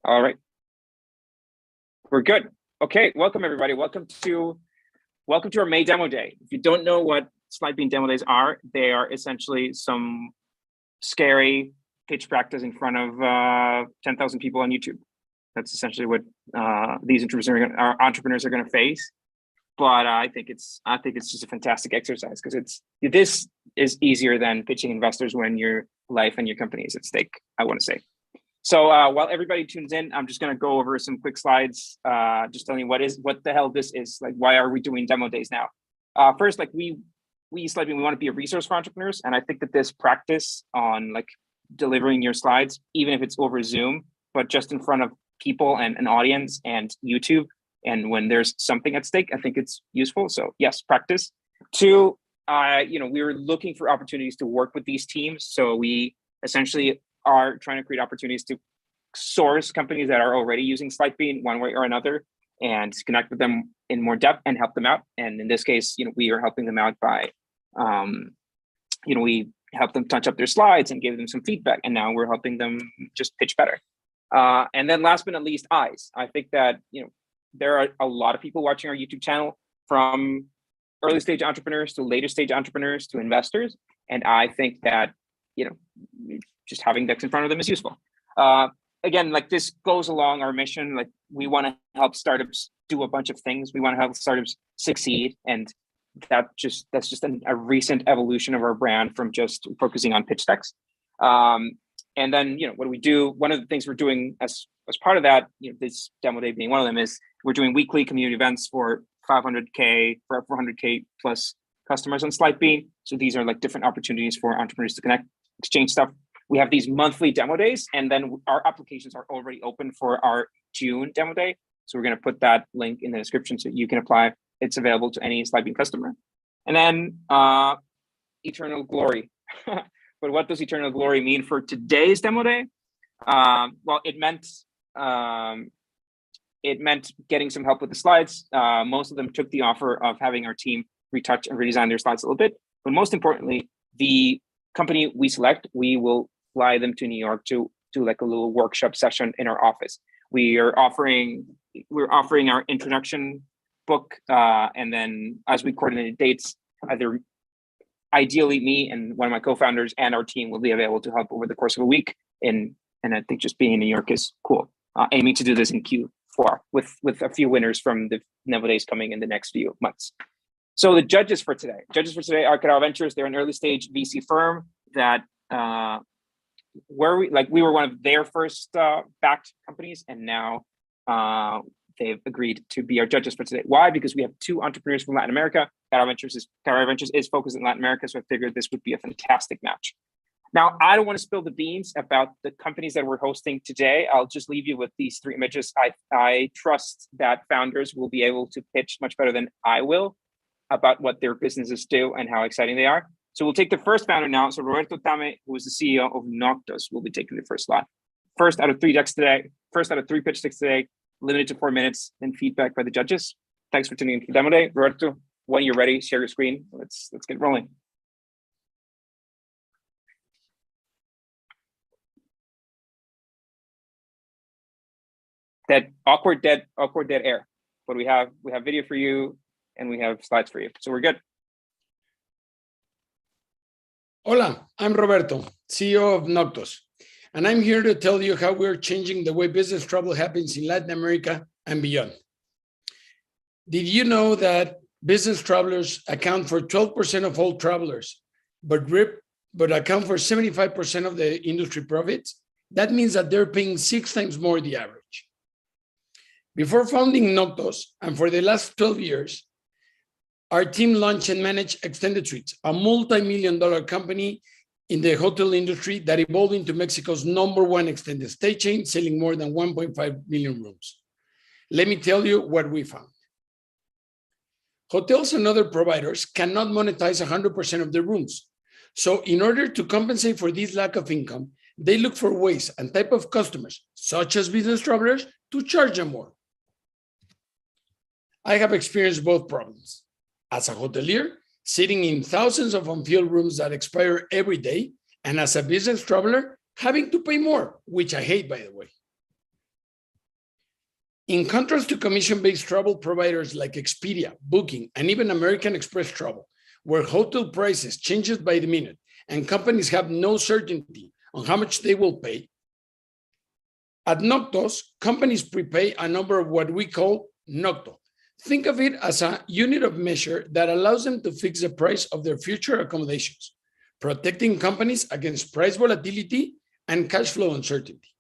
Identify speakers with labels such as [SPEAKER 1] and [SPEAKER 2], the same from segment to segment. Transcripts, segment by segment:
[SPEAKER 1] All right. We're good. Okay, welcome everybody. Welcome to our May demo day. If you don't know what Slidebean demo days are, they are essentially some scary pitch practice in front of 10,000 people on YouTube. That's essentially what these entrepreneurs are going to face. But I think it's just a fantastic exercise because this is easier than pitching investors when your life and your company is at stake, I want to say. So while everybody tunes in, I'm just going to go over some quick slides, just telling you what the hell this is. Like, why are we doing demo days now? First, like we Slidebean, we want to be a resource for entrepreneurs, and I think that this practice on like delivering your slides, even if it's over Zoom, but just in front of people and an audience and YouTube, and when there's something at stake, I think it's useful. So yes, practice. Two, we were looking for opportunities to work with these teams, so we essentially are trying to create opportunities to source companies that are already using Slidebean one way or another and connect with them in more depth and help them out. And in this case, we are helping them out by, we helped them touch up their slides and gave them some feedback. And now we're helping them just pitch better. And then last but not least, eyes. I think that, there are a lot of people watching our YouTube channel, from early stage entrepreneurs to later stage entrepreneurs to investors. And I think that, just having decks in front of them is useful. Again, like this goes along our mission. Like we want to help startups do a bunch of things. We want to help startups succeed. And that's just a recent evolution of our brand from just focusing on pitch decks. And then, what do we do? One of the things we're doing as part of that, this demo day being one of them, is we're doing weekly community events for 400K plus customers on Slidebean. So these are like different opportunities for entrepreneurs to connect, exchange stuff. We have these monthly demo days, and then our applications are already open for our June demo day. So we're going to put that link in the description so you can apply. It's available to any Slidebean customer. And then eternal glory. But what does eternal glory mean for today's demo day? Well, it meant getting some help with the slides. Most of them took the offer of having our team retouch and redesign their slides a little bit. But most importantly, the company we select, we will fly them to New York to do like a little workshop session in our office. We're offering our introduction book, and then as we coordinate dates, ideally me and one of my co-founders and our team will be available to help over the course of a week. And I think just being in New York is cool. Aiming to do this in Q4 with a few winners from the demo days coming in the next few months. So the judges for today are Carao Ventures. They're an early stage VC firm that we were one of their first backed companies, and now they've agreed to be our judges for today. Why? Because we have two entrepreneurs from Latin America. Carao Ventures is focused in Latin America, so I figured this would be a fantastic match. Now, I don't want to spill the beans about the companies that we're hosting today. I'll just leave you with these three images. I trust that founders will be able to pitch much better than I will about what their businesses do and how exciting they are. So we'll take the first founder now. So Roberto Tame, who is the CEO of Noktos, will be taking the first slot. First out of three pitch decks today, limited to 4 minutes, and feedback by the judges. Thanks for tuning in for demo day. Roberto, when you're ready, share your screen. Let's get rolling. Awkward dead air. But we have video for you, and we have slides for you. So we're good.
[SPEAKER 2] Hola, I'm Roberto, CEO of Noktos, and I'm here to tell you how we're changing the way business travel happens in Latin America and beyond. Did you know that business travelers account for 12% of all travelers, but account for 75% of the industry profits? That means that they're paying 6 times more the average. Before founding Noktos, and for the last 12 years, our team launched and managed Extended Suites, a multi-million-dollar company in the hotel industry that evolved into Mexico's #1 extended stay chain, selling more than 1.5 million rooms. Let me tell you what we found. Hotels and other providers cannot monetize 100% of their rooms. So in order to compensate for this lack of income, they look for ways and type of customers, such as business travelers, to charge them more. I have experienced both problems. As a hotelier, sitting in thousands of unfilled rooms that expire every day, and as a business traveler, having to pay more, which I hate, by the way. In contrast to commission-based travel providers like Expedia, Booking, and even American Express Travel, where hotel prices changes by the minute and companies have no certainty on how much they will pay, at Noktos, companies prepay a number of what we call Nokto. Think of it as a unit of measure that allows them to fix the price of their future accommodations, protecting companies against price volatility and cash flow uncertainty.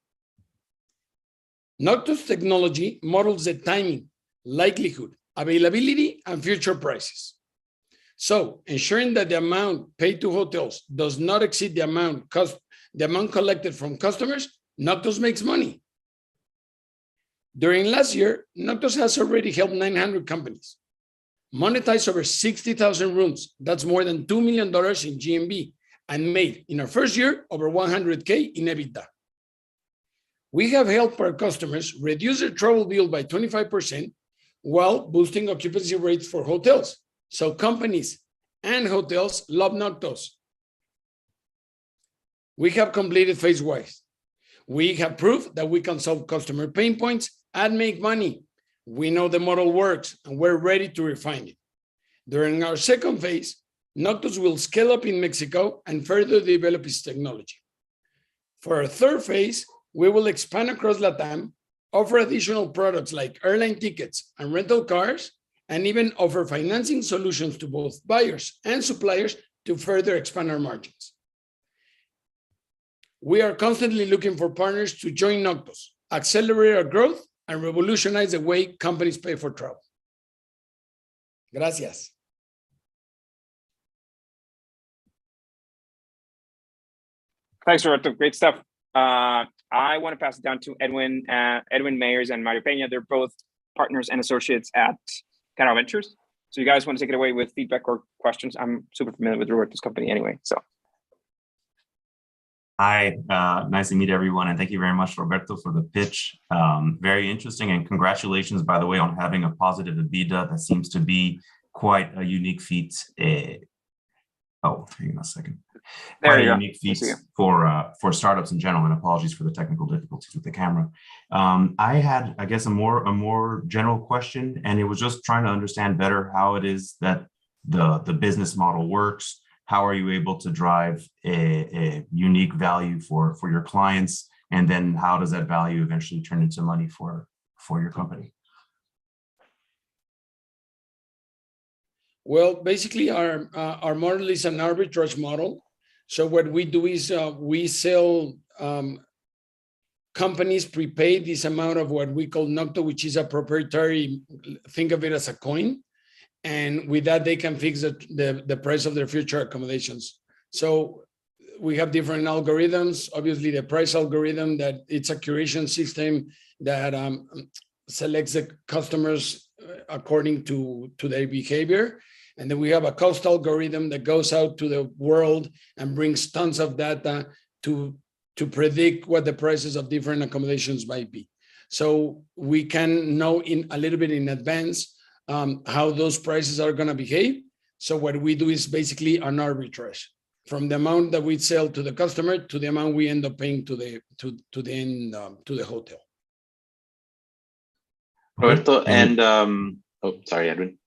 [SPEAKER 2] Noktos technology models the timing, likelihood, availability, and future prices. So, ensuring that the amount paid to hotels does not exceed the amount collected from customers, Noktos makes money. During last year, Noktos has already helped 900 companies monetize over 60,000 rooms. That's more than $2 million in GMV, and made in our first year over 100K in EBITDA. We have helped our customers reduce their travel bill by 25% while boosting occupancy rates for hotels. So companies and hotels love Noktos. We have completed phase one. We have proved that we can solve customer pain points and make money. We know the model works and we're ready to refine it. During our second phase, Noktos will scale up in Mexico and further develop its technology. For our third phase, we will expand across LATAM, offer additional products like airline tickets and rental cars, and even offer financing solutions to both buyers and suppliers to further expand our margins. We are constantly looking for partners to join Noktos, accelerate our growth, and revolutionize the way companies pay for travel. Gracias.
[SPEAKER 1] Thanks, Roberto. Great stuff. I want to pass it down to Edwin, Meyers, and Mario Peña. They're both partners and associates at Carao Ventures. So you guys want to take it away with feedback or questions? I'm super familiar with Roberto's company anyway. So.
[SPEAKER 3] Hi, nice to meet everyone, and thank you very much, Roberto, for the pitch. Very interesting, and congratulations, by the way, on having a positive EBITDA. That seems to be quite a unique feat. Oh, hang on a second.
[SPEAKER 1] There you go.
[SPEAKER 3] Unique feats for startups in general, and apologies for the technical difficulties with the camera. I had, I guess, a more general question, and it was just trying to understand better how it is that the business model works. How are you able to drive a unique value for your clients, and then how does that value eventually turn into money for your company?
[SPEAKER 2] Well, basically, our model is an arbitrage model. So what we do is we sell companies prepay this amount of what we call Nokto, which is a proprietary, think of it as a coin. And with that, they can fix the price of their future accommodations. So we have different algorithms. Obviously, the price algorithm, that it's a curation system that selects the customers according to their behavior. And then we have a cost algorithm that goes out to the world and brings tons of data to predict what the prices of different accommodations might be. So we can know a little bit in advance how those prices are going to behave. So what we do is basically an arbitrage from the amount that we sell to the customer to the amount we end up paying to the hotel.
[SPEAKER 4] Roberto, and sorry, Edwin.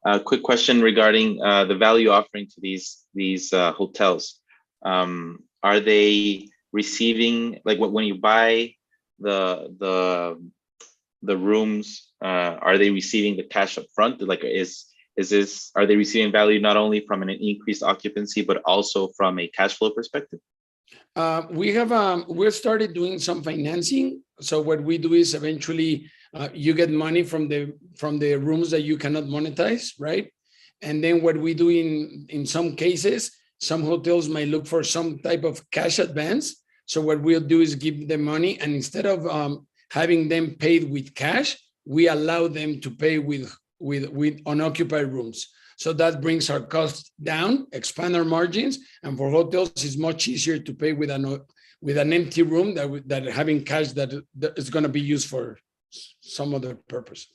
[SPEAKER 4] A quick question regarding the value offering to these hotels. Are they receiving, like, when you buy the rooms? Are they receiving the cash up front? Like, are they receiving value not only from an increased occupancy but also from a cash flow perspective? We've started doing some financing. So what we do is eventually you get money from the rooms that you cannot monetize, right? And then what we do in some cases, some hotels might look for some type of cash advance. So what we'll do is give them money, and instead of having them paid with cash, we allow them to pay with unoccupied rooms. So that brings our costs down, expand our margins, and for hotels, it's much easier to pay with an empty room that having cash that is going to be used for some other purpose.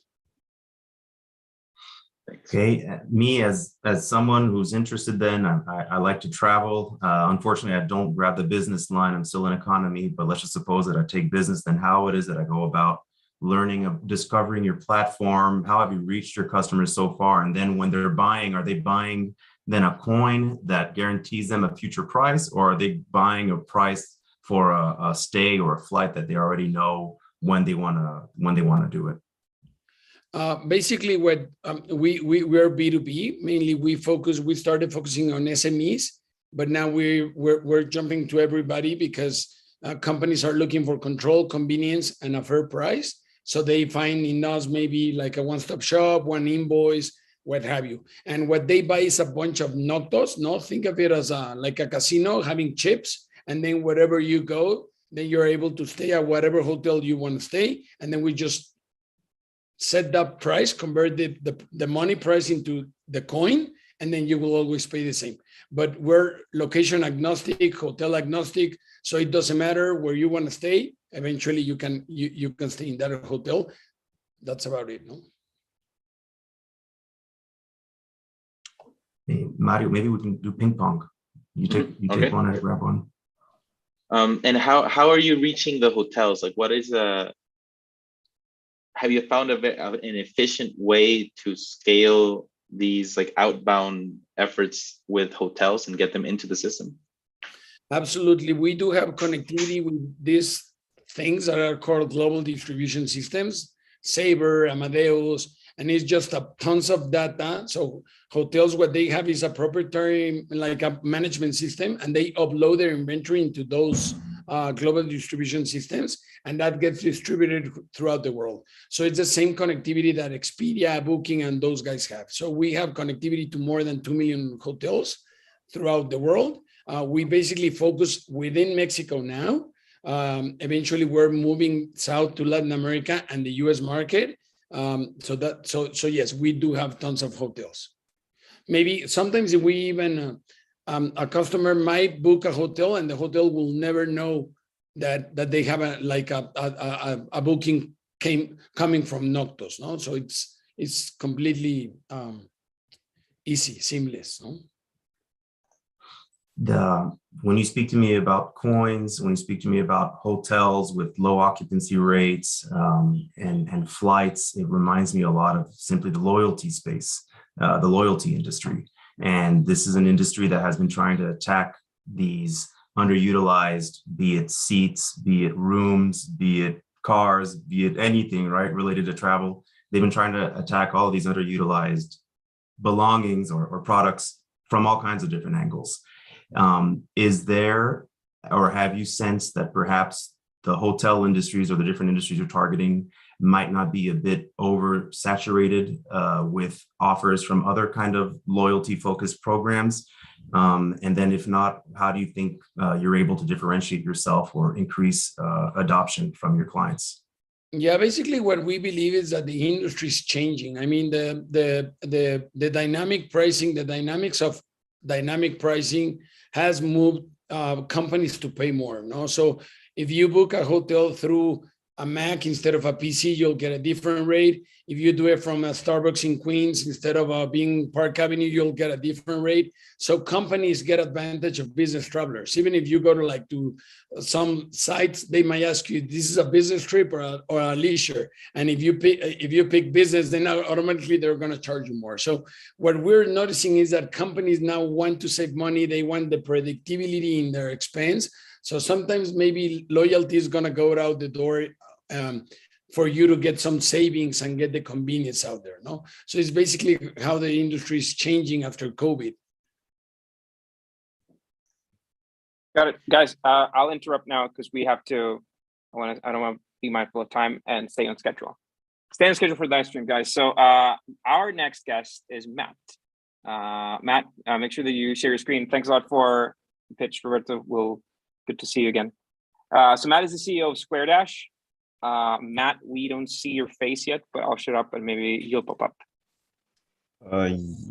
[SPEAKER 5] Thanks.
[SPEAKER 3] Okay, me as someone who's interested, then I like to travel. Unfortunately, I don't grab the business line. I'm still in economy, but let's just suppose that I take business. Then how it is that I go about learning of discovering your platform? How have you reached your customers so far? And then when they're buying, are they buying then a coin that guarantees them a future price, or are they buying a price for a stay or a flight that they already know when they want to do it?
[SPEAKER 2] Basically, what we're B2B. Mainly, we started focusing on SMEs, but now we're jumping to everybody because companies are looking for control, convenience, and a fair price. So they find in us maybe like a one-stop shop, one invoice, what have you. And what they buy is a bunch of Noktos. No, think of it as like a casino having chips, and then wherever you go, then you're able to stay at whatever hotel you want to stay, and then we just set that price, convert the money price into the coin, and then you will always pay the same. But we're location agnostic, hotel agnostic, so it doesn't matter where you want to stay. Eventually, you can stay in that hotel. That's about it, no?
[SPEAKER 3] Hey, Mario, maybe we can do ping pong. You take one, I grab one.
[SPEAKER 5] And how are you reaching the hotels? Like, what is have you found an efficient way to scale these like outbound efforts with hotels and get them into the system?
[SPEAKER 2] Absolutely. We do have connectivity with these things that are called global distribution systems, Sabre, Amadeus, and it's just tons of data. So hotels, what they have is a proprietary, like a management system, and they upload their inventory into those global distribution systems, and that gets distributed throughout the world. So it's the same connectivity that Expedia, Booking, and those guys have. So we have connectivity to more than 2 million hotels throughout the world. We basically focus within Mexico now. Eventually, we're moving south to Latin America and the US market. So yes, we do have tons of hotels. Maybe sometimes we even a customer might book a hotel and the hotel will never know that they have a booking coming from Noktos, no? So it's completely easy, seamless, no?
[SPEAKER 3] When you speak to me about coins, when you speak to me about hotels with low occupancy rates and flights, it reminds me a lot of simply the loyalty space, the loyalty industry. And this is an industry that has been trying to attack these underutilized, be it seats, be it rooms, be it cars, be it anything, right, related to travel. They've been trying to attack all of these underutilized belongings or products from all kinds of different angles. Is there, or have you sensed that perhaps the hotel industries or the different industries you're targeting might not be a bit oversaturated with offers from other kind of loyalty focused programs? And then if not, how do you think you're able to differentiate yourself or increase adoption from your clients?
[SPEAKER 2] Yeah, basically what we believe is that the industry is changing. I mean, the dynamic pricing, the dynamics of dynamic pricing has moved companies to pay more, no? So if you book a hotel through a Mac instead of a PC, you'll get a different rate. If you do it from a Starbucks in Queens instead of being Park Avenue, you'll get a different rate. So companies get advantage of business travelers. Even if you go to some sites, they might ask you, this is a business trip or a leisure. And if you pick business, then automatically they're going to charge you more. So what we're noticing is that companies now want to save money. They want the predictability in their expense. So sometimes maybe loyalty is going to go out the door for you to get some savings and get the convenience out there, no? So it's basically how the industry is changing after COVID.
[SPEAKER 1] Got it, guys. I'll interrupt now because we have to. I don't want to be mindful of time and stay on schedule. Stay on schedule for the live stream, guys. So our next guest is Matt. Matt, make sure that you share your screen. Thanks a lot for the pitch, Roberto. Good to see you again. So Matt is the CEO of SquareDash. Matt, we don't see your face yet, but I'll shut up and maybe you'll pop up.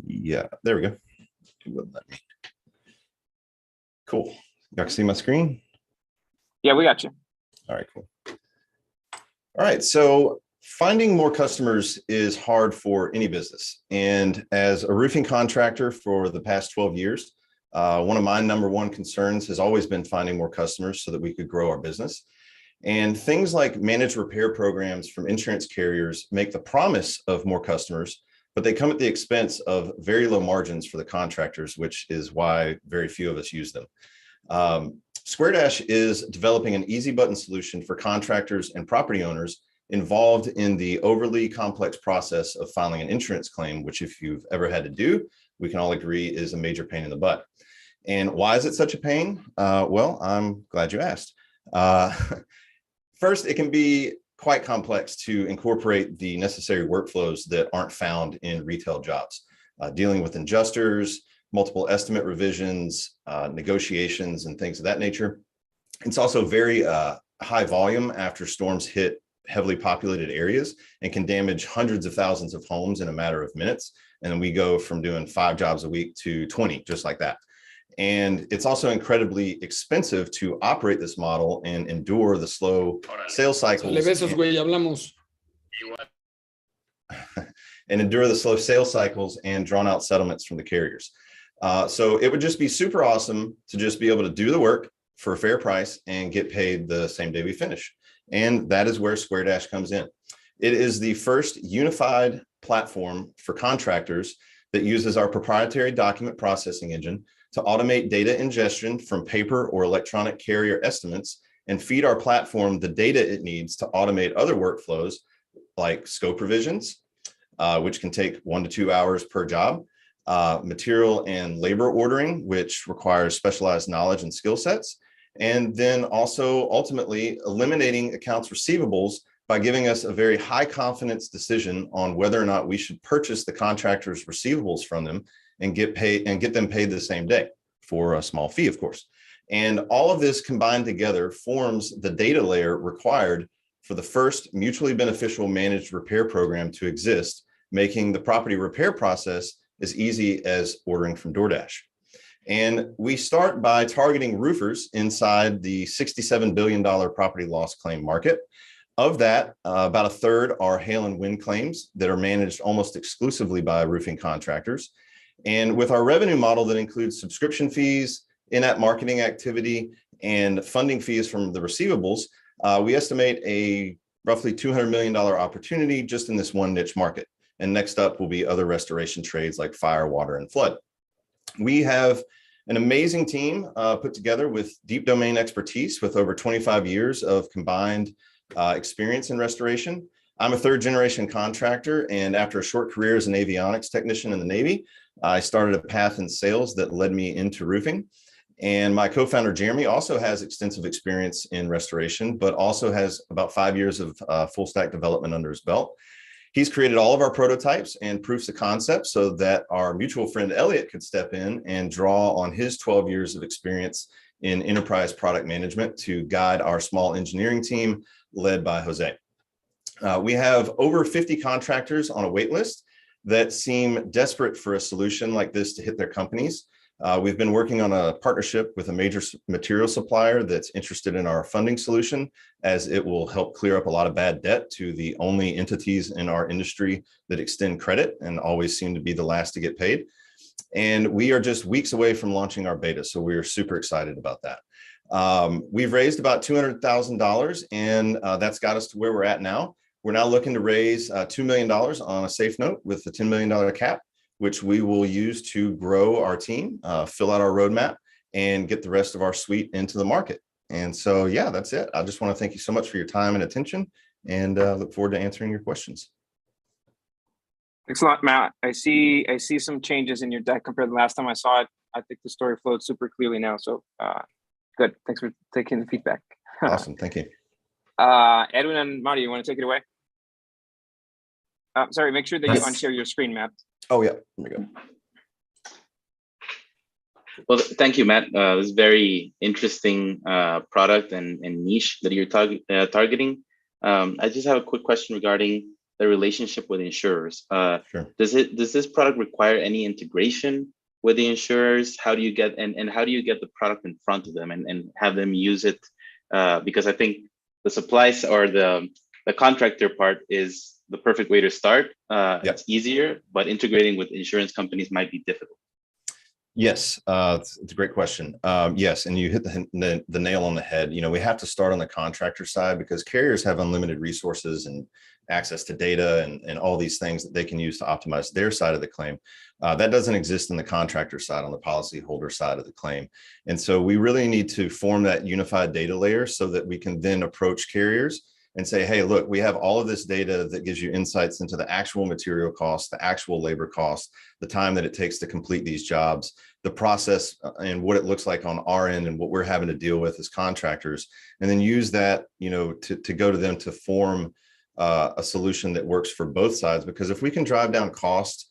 [SPEAKER 6] Yeah, there we go. Cool. You can see my screen?
[SPEAKER 1] Yeah, we got you.
[SPEAKER 6] All right, cool. All right, so Finding more customers is hard for any business. And as a roofing contractor for the past 12 years, one of my number one concerns has always been finding more customers so that we could grow our business. And things like managed repair programs from insurance carriers make the promise of more customers, but they come at the expense of very low margins for the contractors, which is why very few of us use them. SquareDash is developing an easy button solution for contractors and property owners involved in the overly complex process of filing an insurance claim, which if you've ever had to do, we can all agree is a major pain in the butt. And why is it such a pain? Well, I'm glad you asked. First, it can be quite complex to incorporate the necessary workflows that aren't found in retail jobs, dealing with adjusters, multiple estimate revisions, negotiations, and things of that nature. It's also very high volume after storms hit heavily populated areas and can damage hundreds of thousands of homes in a matter of minutes. And then we go from doing 5 jobs a week to 20, just like that. And it's also incredibly expensive to operate this model and endure the slow sales cycles. And endure the slow sales cycles and drawn out settlements from the carriers. So it would just be super awesome to just be able to do the work for a fair price and get paid the same day we finish. And that is where SquareDash comes in. It is the first unified platform for contractors that uses our proprietary document processing engine to automate data ingestion from paper or electronic carrier estimates and feed our platform the data it needs to automate other workflows like scope revisions, which can take 1 to 2 hours per job, material and labor ordering, which requires specialized knowledge and skill sets, and then also ultimately eliminating accounts receivables by giving us a very high confidence decision on whether or not we should purchase the contractor's receivables from them and get them paid the same day for a small fee, of course. And all of this combined together forms the data layer required for the first mutually beneficial managed repair program to exist, making the property repair process as easy as ordering from DoorDash. And we start by targeting roofers inside the $67 billion property loss claim market. Of that, about a third are hail and wind claims that are managed almost exclusively by roofing contractors. And with our revenue model that includes subscription fees, in-app marketing activity, and funding fees from the receivables, we estimate a roughly $200 million opportunity just in this one niche market. And next up will be other restoration trades like fire, water, and flood. We have an amazing team put together with deep domain expertise with over 25 years of combined experience in restoration. I'm a 3rd generation contractor, and after a short career as an avionics technician in the Navy, I started a path in sales that led me into roofing. And my co-founder, Jeremy, also has extensive experience in restoration, but also has about 5 years of full stack development under his belt. He's created all of our prototypes and proofs of concept so that our mutual friend Elliot could step in and draw on his 12 years of experience in enterprise product management to guide our small engineering team led by Jose. We have over 50 contractors on a wait list that seem desperate for a solution like this to hit their companies. We've been working on a partnership with a major material supplier that's interested in our funding solution, as it will help clear up a lot of bad debt to the only entities in our industry that extend credit and always seem to be the last to get paid. And we are just weeks away from launching our beta, so we are super excited about that. We've raised about $200,000, and that's got us to where we're at now. We're now looking to raise $2 million on a safe note with the $10 million cap, which we will use to grow our team, fill out our roadmap, and get the rest of our suite into the market. And so, yeah, that's it. I just want to thank you so much for your time and attention, and look forward to answering your questions.
[SPEAKER 1] Thanks a lot, Matt. I see some changes in your deck compared to the last time I saw it. I think the story flowed super clearly now. So good. Thanks for taking the feedback.
[SPEAKER 6] Awesome. Thank you.
[SPEAKER 1] Edwin and Marty, you want to take it away? Sorry, make sure that you unshare your screen, Matt.
[SPEAKER 6] Oh, yeah. There we go.
[SPEAKER 5] Well, thank you, Matt. This is very interesting product and niche that you're targeting. I just have a quick question regarding the relationship with insurers.
[SPEAKER 6] Sure.
[SPEAKER 5] Does this product require any integration with the insurers? How do you get and how do you get the product in front of them and have them use it? Because I think the supplies or the the contractor part is the perfect way to start. It's easier, but integrating with insurance companies might be difficult.
[SPEAKER 6] Yes, it's a great question. Yes, and you hit the nail on the head. You know, we have to start on the contractor side because carriers have unlimited resources and access to data and all these things that they can use to optimize their side of the claim. That doesn't exist on the contractor side, on the policyholder side of the claim. And so we really need to form that unified data layer so that we can then approach carriers and say, hey, look, we have all of this data that gives you insights into the actual material costs, the actual labor costs, the time that it takes to complete these jobs, the process and what it looks like on our end and what we're having to deal with as contractors, and then use that, you know, to go to them to form a solution that works for both sides. Because if we can drive down costs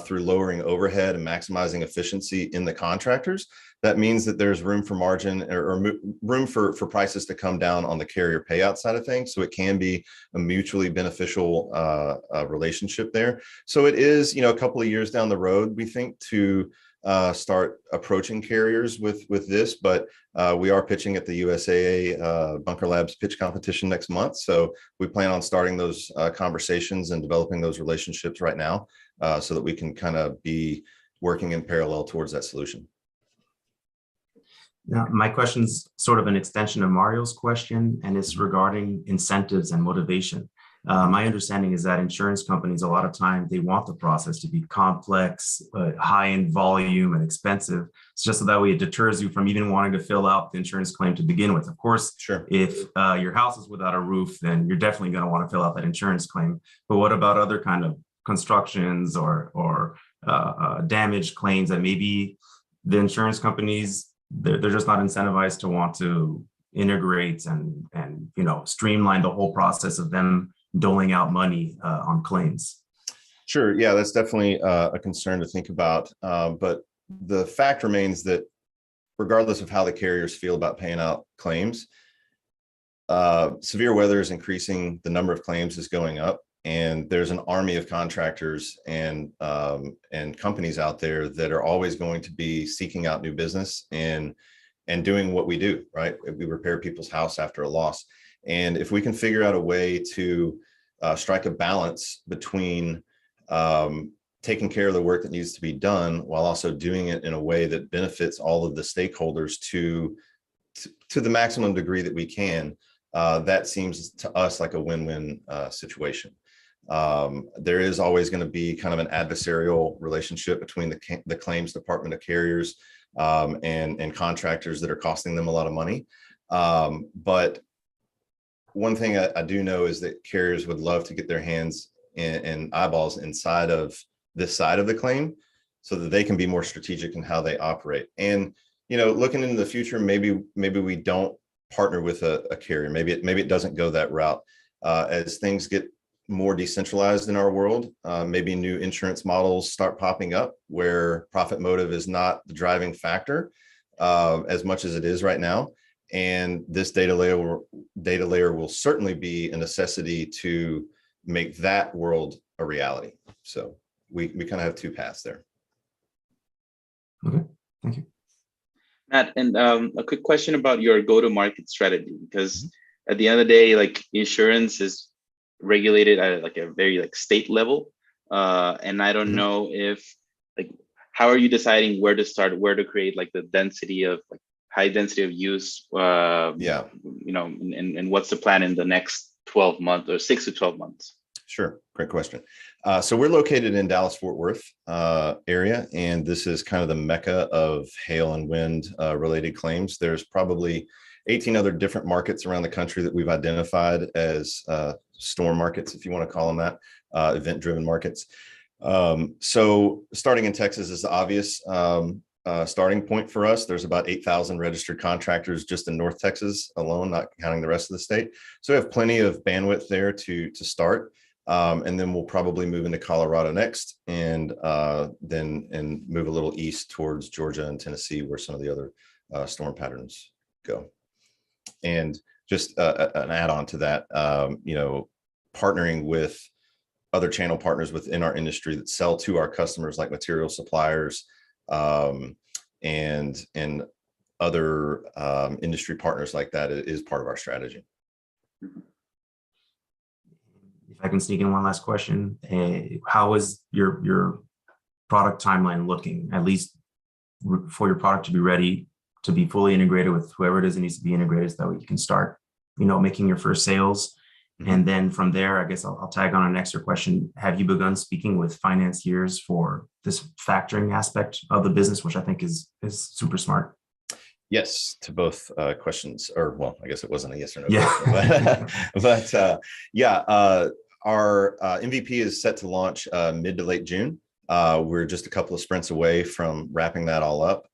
[SPEAKER 6] through lowering overhead and maximizing efficiency in the contractors, that means that there's room for margin or room for prices to come down on the carrier payout side of things. So it can be a mutually beneficial relationship there. So it is, you know, a couple of years down the road, we think, to start approaching carriers with this, but we are pitching at the USAA Bunker Labs pitch competition next month. So we plan on starting those conversations and developing those relationships right now so that we can kind of be working in parallel towards that solution.
[SPEAKER 3] Now, my question's sort of an extension of Mario's question, and it's regarding incentives and motivation. My understanding is that insurance companies, a lot of time, they want the process to be complex, high in volume and expensive. It's just so that way it deters you from even wanting to fill out the insurance claim to begin with. Of course,
[SPEAKER 6] sure,
[SPEAKER 3] if your house is without a roof, then you're definitely going to want to fill out that insurance claim. But what about other kind of constructions or damage claims that maybe the insurance companies, they're just not incentivized to want to integrate and you know, streamline the whole process of them doling out money on claims?
[SPEAKER 6] Sure. Yeah, that's definitely a concern to think about. But the fact remains that regardless of how the carriers feel about paying out claims, severe weather is increasing, the number of claims is going up, and there's an army of contractors and companies out there that are always going to be seeking out new business and doing what we do, right? We repair people's house after a loss. And if we can figure out a way to strike a balance between taking care of the work that needs to be done while also doing it in a way that benefits all of the stakeholders to the maximum degree that we can, that seems to us like a win-win situation. There is always going to be kind of an adversarial relationship between the claims department of carriers and contractors that are costing them a lot of money. But one thing I do know is that carriers would love to get their hands and eyeballs inside of this side of the claim so that they can be more strategic in how they operate. And, you know, looking into the future, maybe we don't partner with a carrier. Maybe it doesn't go that route. As things get more decentralized in our world, maybe new insurance models start popping up where profit motive is not the driving factor as much as it is right now. And this data layer will certainly be a necessity to make that world a reality. So we kind of have two paths there.
[SPEAKER 3] Okay, thank you.
[SPEAKER 5] Matt, and a quick question about your go-to-market strategy, because at the end of the day, like, insurance is regulated at like a very like state level. And I don't know if, like, how are you deciding where to start, where to create like the density of like high density of use, you know, and what's the plan in the next 12 months or 6 to 12 months?
[SPEAKER 6] Sure. Great question. So we're located in Dallas-Fort Worth area, and this is kind of the mecca of hail and wind related claims. There's probably 18 other different markets around the country that we've identified as storm markets, if you want to call them that, event-driven markets. So starting in Texas is the obvious starting point for us. There's about 8,000 registered contractors just in North Texas alone, not counting the rest of the state. So we have plenty of bandwidth there to start. And then we'll probably move into Colorado next, and then move a little east towards Georgia and Tennessee, where some of the other storm patterns go. And just an add-on to that, you know, partnering with other channel partners within our industry that sell to our customers, like material suppliers and other industry partners like that, is part of our strategy.
[SPEAKER 3] if I can sneak in one last question, how is your product timeline looking, at least for your product to be ready to be fully integrated with whoever it is that needs to be integrated, so that way you can start, making your first sales? And then from there, I guess I'll tag on an extra question. Have you begun speaking with financiers for this factoring aspect of the business, which I think is super smart?
[SPEAKER 6] Yes, to both questions, or well, I guess it wasn't a yes or no
[SPEAKER 3] Yeah.
[SPEAKER 6] question, our MVP is set to launch mid to late June. We're just a couple of sprints away from wrapping that all up.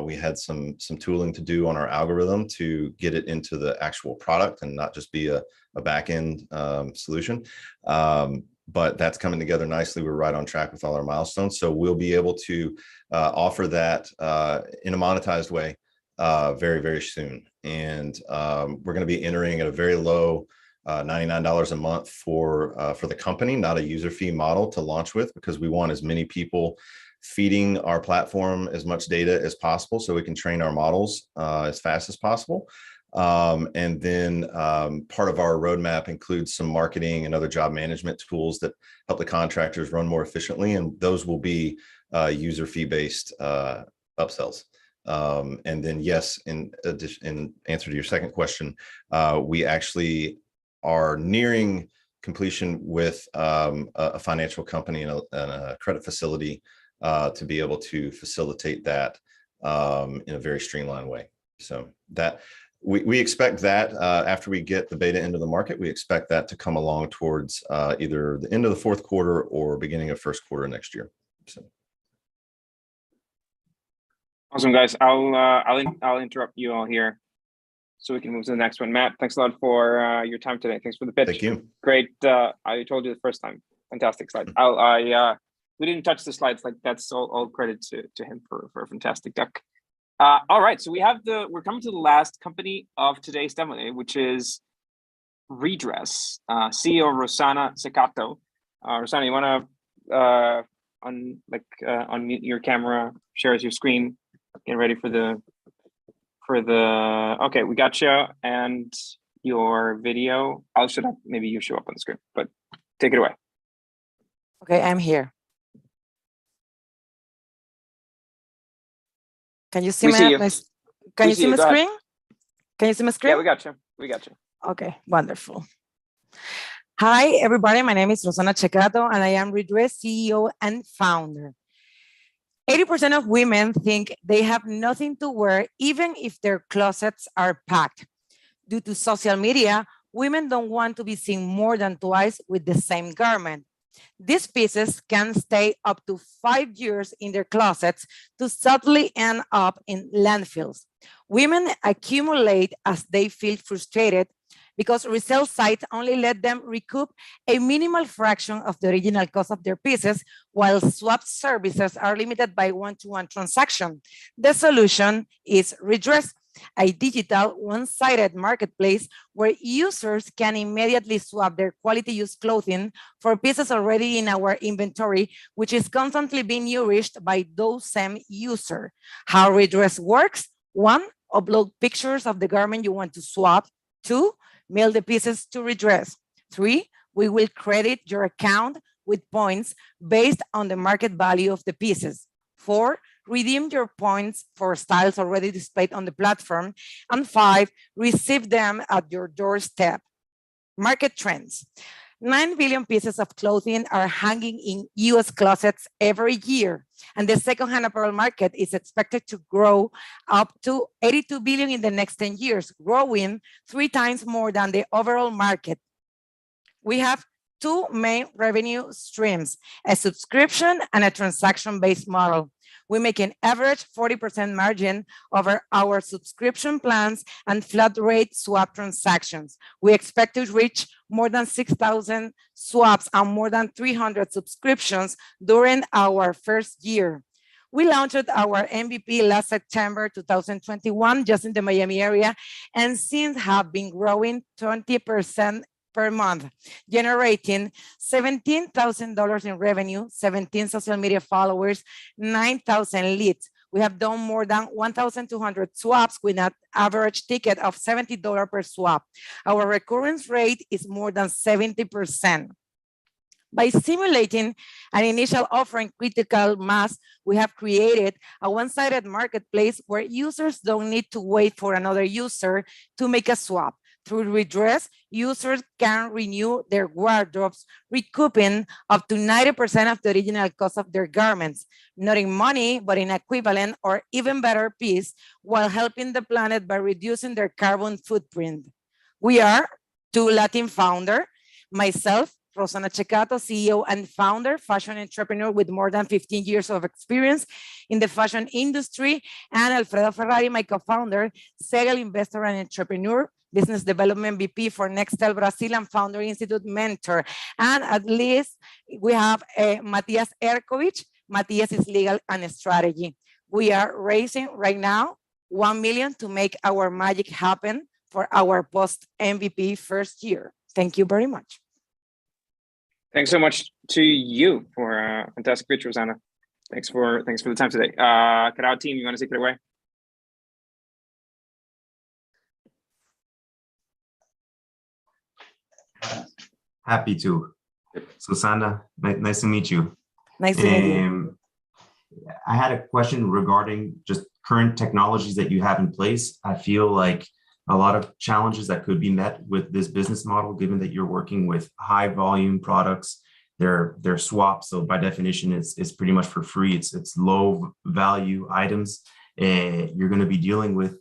[SPEAKER 6] We had some tooling to do on our algorithm to get it into the actual product and not just be a back-end solution. But that's coming together nicely. We're right on track with all our milestones. So we'll be able to offer that in a monetized way very, very soon. And we're going to be entering at a very low $99 a month for the company, not a user fee model to launch with, because we want as many people feeding our platform as much data as possible so we can train our models as fast as possible. And then part of our roadmap includes some marketing and other job management tools that help the contractors run more efficiently. And those will be user fee based upsells. And then, yes, in answer to your second question, we actually are nearing completion with a financial company and a credit facility to be able to facilitate that in a very streamlined way. So that we expect that after we get the beta into the market, we expect that to come along towards either the end of the fourth quarter or beginning of first quarter next year. So.
[SPEAKER 1] Awesome, guys. I'll interrupt you all here so we can move to the next one. Matt, thanks a lot for your time today. Thanks for the pitch.
[SPEAKER 6] Thank you.
[SPEAKER 1] Great. I told you the first time. Fantastic slide. We didn't touch the slides. Like, that's all credit to him for a fantastic deck. All right, so we're coming to the last company of today's demo day, which is Redress. CEO Rossana Ceccato. Rossana, you want to unmute your camera, share your screen, get ready for the. Okay, we got you, and your video. Maybe you show up on the screen, but take it away.
[SPEAKER 7] Okay, I'm here. Can you see Can you see my screen? Can you see my screen?
[SPEAKER 1] Yeah, we got you. We got you.
[SPEAKER 7] Okay, wonderful. Hi, everybody. My name is Rossana Ceccato, and I am Redress CEO and founder. 80% of women think they have nothing to wear, even if their closets are packed. Due to social media, women don't want to be seen more than twice with the same garment. These pieces can stay up to 5 years in their closets to suddenly end up in landfills. Women accumulate as they feel frustrated because resale sites only let them recoup a minimal fraction of the original cost of their pieces, while swap services are limited by one-to-one transaction. The solution is Redress, a digital one-sided marketplace where users can immediately swap their quality used clothing for pieces already in our inventory, which is constantly being nourished by those same users. How Redress works: 1, upload pictures of the garment you want to swap. 2, mail the pieces to Redress. 3, we will credit your account with points based on the market value of the pieces. 4, redeem your points for styles already displayed on the platform. And 5, receive them at your doorstep. Market trends. 9 billion pieces of clothing are hanging in US closets every year, and the secondhand apparel market is expected to grow up to 82 billion in the next 10 years, growing 3 times more than the overall market. We have 2 main revenue streams: a subscription and a transaction-based model. We make an average 40% margin over our subscription plans and flat rate swap transactions. We expect to reach more than 6,000 swaps and more than 300 subscriptions during our first year. We launched our MVP last September 2021, just in the Miami area, and since have been growing 20% per month, generating $17,000 in revenue, 17 social media followers, 9,000 leads. We have done more than 1,200 swaps with an average ticket of $70 per swap. Our recurrence rate is more than 70%. By simulating an initial offer and critical mass, we have created a one-sided marketplace where users don't need to wait for another user to make a swap. Through Redress, users can renew their wardrobes, recouping up to 90% of the original cost of their garments, not in money, but in equivalent or even better piece, while helping the planet by reducing their carbon footprint. We are two Latin founders, myself, Rossana Ceccato, CEO and founder, fashion entrepreneur with more than 15 years of experience in the fashion industry, and Alfredo Ferrari, my co-founder, serial investor and entrepreneur, business development VP for Nextel Brazil and Founder Institute mentor. And at least we have Matias Erkovich. Matias is legal and strategy. We are raising right now 1 million to make our magic happen for our post MVP first year. Thank you very much.
[SPEAKER 1] Thanks so much to you for a fantastic pitch, Rossana. Thanks for the time today. Carao team, you want to take it away?
[SPEAKER 3] Happy to. Rossana, nice to meet you.
[SPEAKER 7] Nice to meet you.
[SPEAKER 3] I had a question regarding just current technologies that you have in place. I feel like a lot of challenges that could be met with this business model, given that you're working with high volume products, they're swaps. So by definition, it's pretty much for free. It's low value items. You're going to be dealing with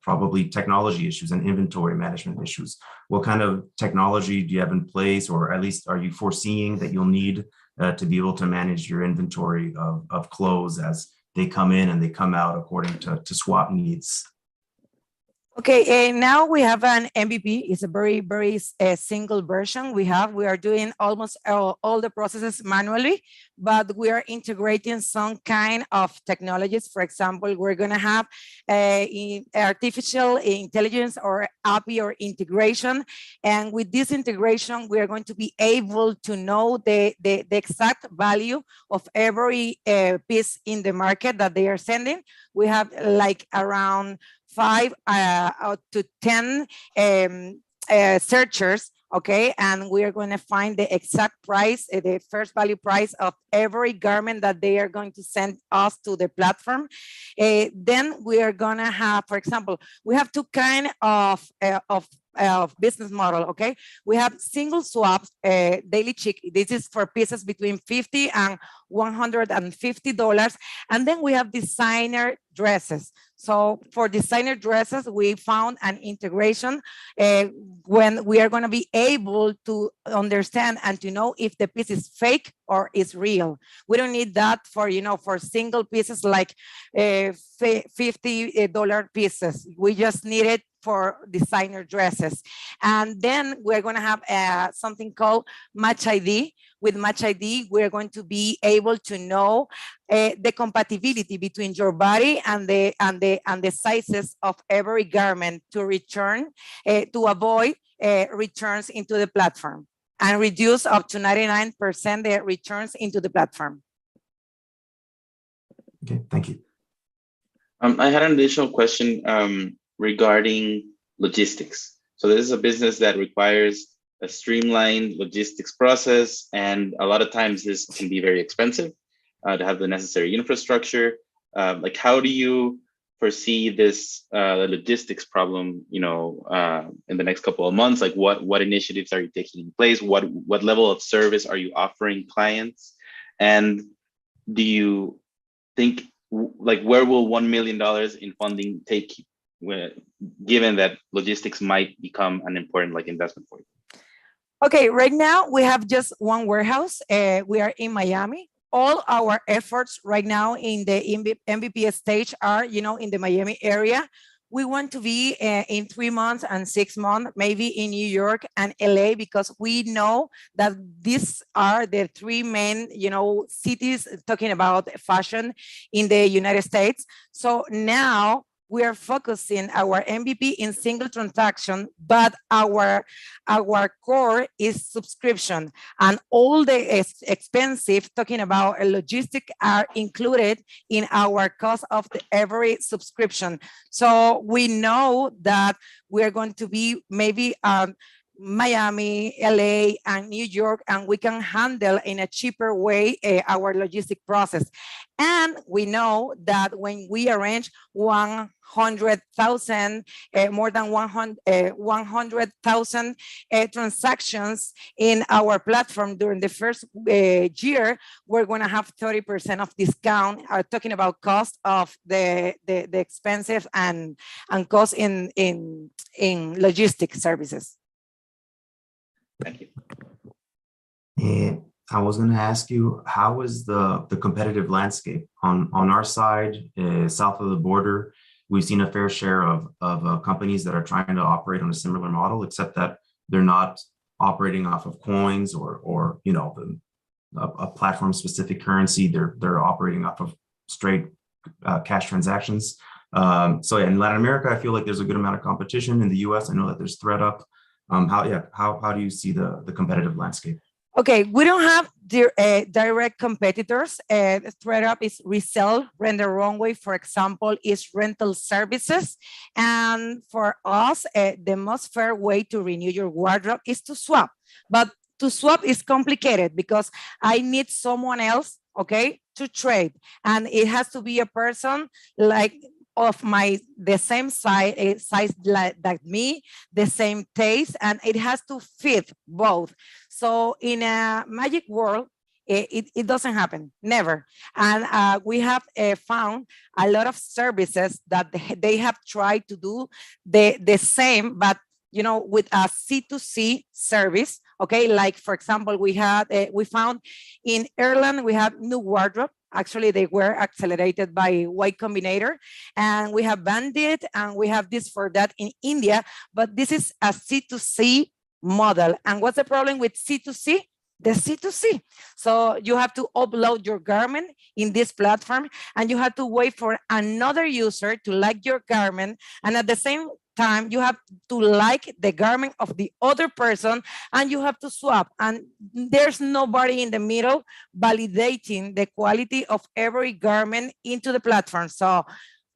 [SPEAKER 3] probably technology issues and inventory management issues. What kind of technology do you have in place, or at least are you foreseeing that you'll need to be able to manage your inventory of clothes as they come in and they come out according to swap needs?
[SPEAKER 7] Okay, now we have an MVP. It's a very single version we have. We are doing almost all the processes manually, but we are integrating some kind of technologies. For example, we're going to have artificial intelligence or API or integration. And with this integration, we are going to be able to know the exact value of every piece in the market that they are sending. We have like around 5 to 10 searchers, okay? And we are going to find the exact price, the first value price of every garment that they are going to send us to the platform. Then we are going to have, for example, we have two kind of business model, okay? We have single swaps, daily check. This is for pieces between $50 and $150. And then we have designer dresses. So for designer dresses, we found an integration when we are going to be able to understand and to know if the piece is fake or is real. We don't need that for, for single pieces like $50 pieces. We just need it for designer dresses. And then we're going to have something called Match ID. With Match ID, we're going to be able to know the compatibility between your body and the sizes of every garment to return, to avoid returns into the platform and reduce up to 99% the returns into the platform.
[SPEAKER 3] Okay, thank you.
[SPEAKER 5] I had an additional question regarding logistics. So this is a business that requires a streamlined logistics process, and a lot of times this can be very expensive to have the necessary infrastructure. Like, how do you foresee this logistics problem, in the next couple of months? Like, what initiatives are you taking in place? What level of service are you offering clients? And do you think, like, where will $1 million in funding take you, given that logistics might become an important investment for you?
[SPEAKER 7] Okay, right now we have just one warehouse. We are in Miami. All our efforts right now in the MVP stage are, in the Miami area. We want to be in 3 months and 6 months, maybe in New York and LA, because we know that these are the 3 main, cities talking about fashion in the United States. So now we are focusing our MVP in single transaction, but our core is subscription, and all the expensive, talking about logistics, are included in our cost of every subscription. So we know that we are going to be maybe Miami, LA, and New York, and we can handle in a cheaper way our logistic process. And we know that when we arrange 100,000, more than 100,000 transactions in our platform during the first year, we're going to have 30% of discount. Talking about cost of the expensive and cost in logistics services.
[SPEAKER 5] Thank you.
[SPEAKER 3] And I was going to ask you, how is the competitive landscape on our side, south of the border? We've seen a fair share of companies that are trying to operate on a similar model, except that they're not operating off of coins or you know, a platform specific currency. They're operating off of straight cash transactions. So in Latin America, I feel like there's a good amount of competition. In the US, I know that there's ThreadUp. How do you see the competitive landscape?
[SPEAKER 7] Okay, we don't have direct competitors. ThreadUp is resell, Render Runway, for example, is rental services. And for us, the most fair way to renew your wardrobe is to swap. But to swap is complicated because I need someone else, okay, to trade. And it has to be a person like of the same size like me, the same taste, and it has to fit both. So in a magic world, it doesn't happen, never. And we have found a lot of services that they have tried to do the same, but you know, with a C2C service, okay? Like for example, we found in Ireland, we have New Wardrobe. Actually, they were accelerated by Y Combinator, and we have Bandit, and we have this for that in India, but this is a C2C model. And what's the problem with C2C? The C2C. So you have to upload your garment in this platform, and you have to wait for another user to like your garment, and at the same time, you have to like the garment of the other person, and you have to swap. And there's nobody in the middle validating the quality of every garment into the platform. So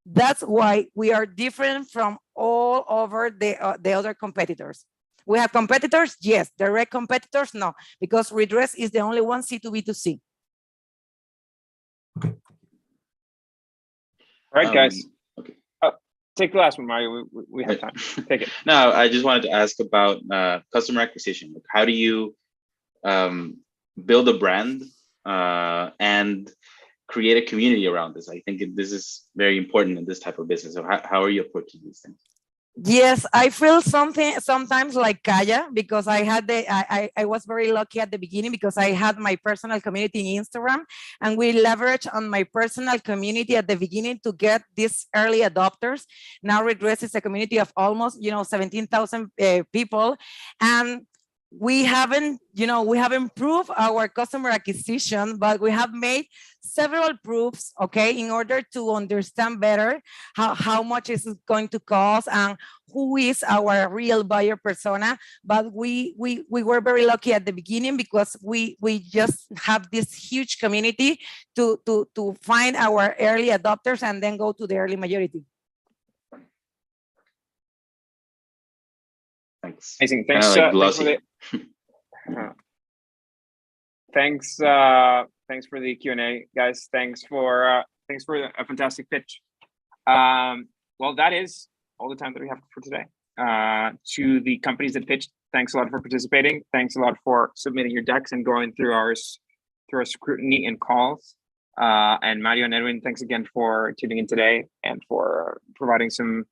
[SPEAKER 7] that's why we are different from all over the other competitors. We have competitors, yes. Direct competitors, no, because Redress is the only one C2B2C.
[SPEAKER 3] Okay.
[SPEAKER 1] All right, guys.
[SPEAKER 5] Okay.
[SPEAKER 1] Take the last one, Mario. We have time. Take it.
[SPEAKER 5] No, I just wanted to ask about customer acquisition. Like, how do you build a brand and create a community around this? I think this is very important in this type of business. So how are you approaching these things?
[SPEAKER 7] Yes, I feel sometimes like Kaya, because I was very lucky at the beginning because I had my personal community in Instagram, and we leverage on my personal community at the beginning to get these early adopters. Now Redress is a community of almost 17,000 people, and we haven't proved our customer acquisition, but we have made several proofs, okay, in order to understand better how much is it going to cost and who is our real buyer persona. But we were very lucky at the beginning because we just have this huge community to find our early adopters and then go to the early majority.
[SPEAKER 5] Thanks.
[SPEAKER 1] Amazing. Thanks. Thanks for the Q&A, guys. Thanks for a fantastic pitch. Well, that is all the time that we have for today. To the companies that pitched, thanks a lot for participating. Thanks a lot for submitting your decks and going through our scrutiny and calls. And Mario and Edwin, thanks again for tuning in today and for providing some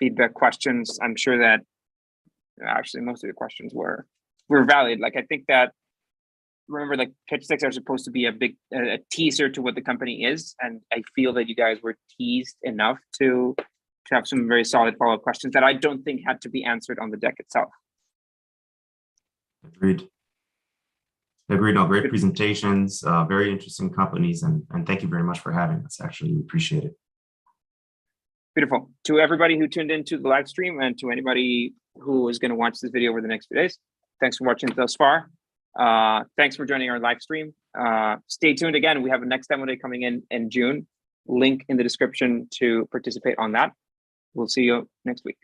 [SPEAKER 1] feedback questions. I'm sure that actually most of the questions were valid. Like, I think that, remember, like, pitch decks are supposed to be a teaser to what the company is, and I feel that you guys were teased enough to have some very solid follow-up questions that I don't think had to be answered on the deck itself.
[SPEAKER 3] Agreed. No, great presentations, very interesting companies, and thank you very much for having us. Actually, we appreciate it.
[SPEAKER 1] Beautiful. To everybody who tuned into the live stream, and to anybody who is going to watch this video over the next few days, thanks for watching thus far. Thanks for joining our live stream. Stay tuned again. We have a next demo day coming in June. Link in the description to participate on that. We'll see you next week.